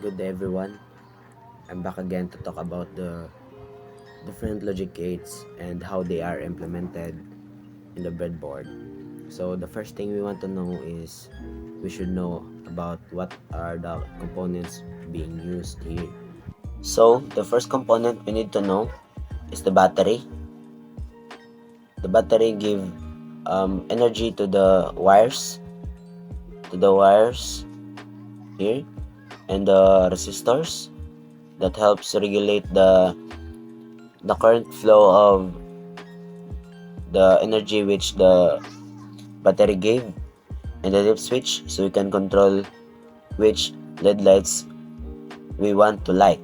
Good day everyone. I'm back again to talk about the different logic gates and how they are implemented in the breadboard. So the first thing we want to know is we should know about what are the components being used here. So the first component we need to know is the battery. The battery give energy to the wires here, and the resistors that helps regulate the current flow of the energy which the battery gave, and the dip switch so we can control which LED lights we want to light,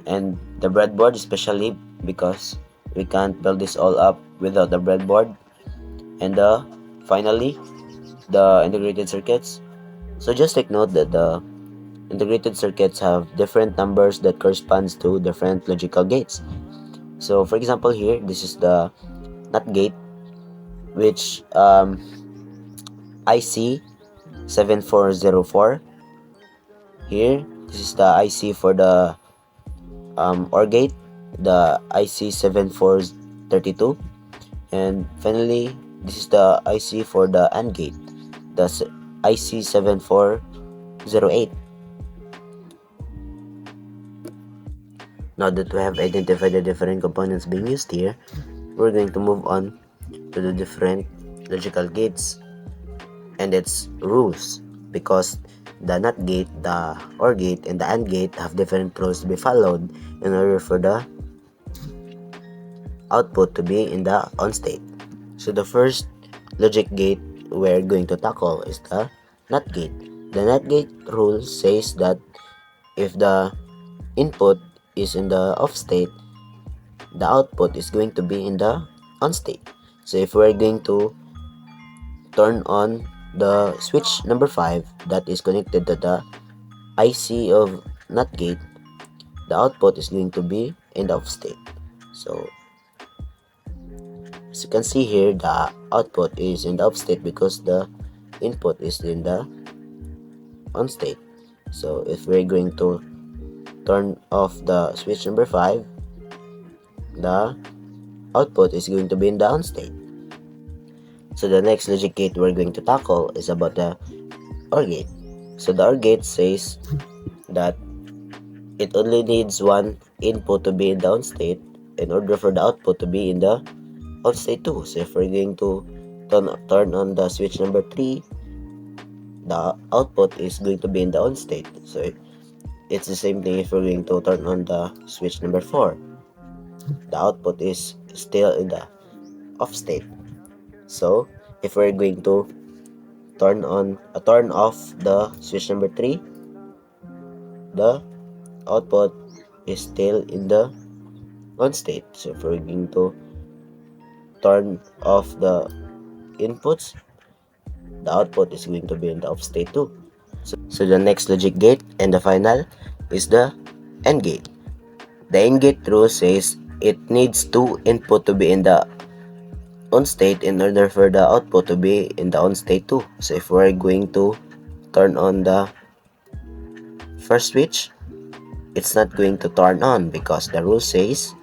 and the breadboard especially because we can't build this all up without the breadboard, and finally the integrated circuits. So just take note that the integrated circuits have different numbers that corresponds to different logical gates. So for example here, this is the NOT gate, which IC 7404. Here, this is the IC for the OR gate, the IC 7432. And finally, this is the IC for the AND gate, the IC 7408. Now that we have identified the different components being used here, we're going to move on to the different logical gates and its rules, because the NOT gate, the OR gate, and the AND gate have different rules to be followed in order for the output to be in the on state. So the first logic gate we're going to tackle is the NOT gate. The NOT gate rule says that if the input is in the off state, the output is going to be in the on state. So if we're going to turn on the switch number 5 that is connected to the IC of NOT gate, the output is going to be in the off state. So as you can see here, the output is in the off state because the input is in the on state. So if we're going to turn off the switch number 5, the output is going to be in the on state. So the next logic gate we're going to tackle is about the OR gate. So the OR gate says that it only needs one input to be in the on state in order for the output to be in the on state too. So if we're going to turn on the switch number 3, the output is going to be in the on state. So it's the same thing if we're going to turn on the switch number 4. The output is still in the off state. So if we're going to turn off the switch number 3, the output is still in the on state. So if we're going to turn off the inputs, the output is going to be in the off state too. So the next logic gate and the final is the AND gate. The AND gate rule says it needs two input to be in the on state in order for the output to be in the on state too. So if we're going to turn on the first switch, it's not going to turn on because the rule says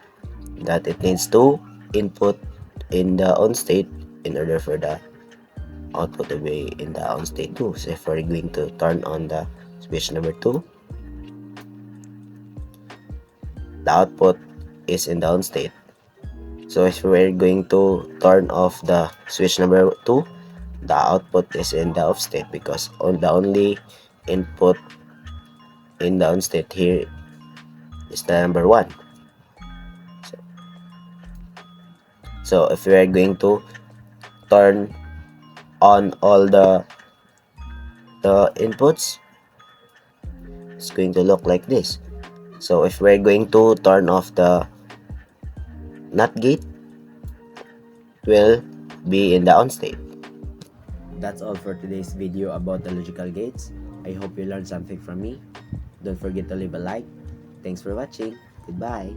that it needs two input in the on state in order for the output to be in the on state too. So if we're going to turn on the switch number 2, the output is in the on state. So if we're going to turn off the switch number 2, the output is in the off state because the only input in the on state here is the number 1. So if we are going to turn on all the inputs, it's going to look like this. So if we're going to turn off the NOT gate, it will be in the on state. That's all for today's video about the logical gates. I hope you learned something from me. Don't forget to leave a like. Thanks for watching. Goodbye.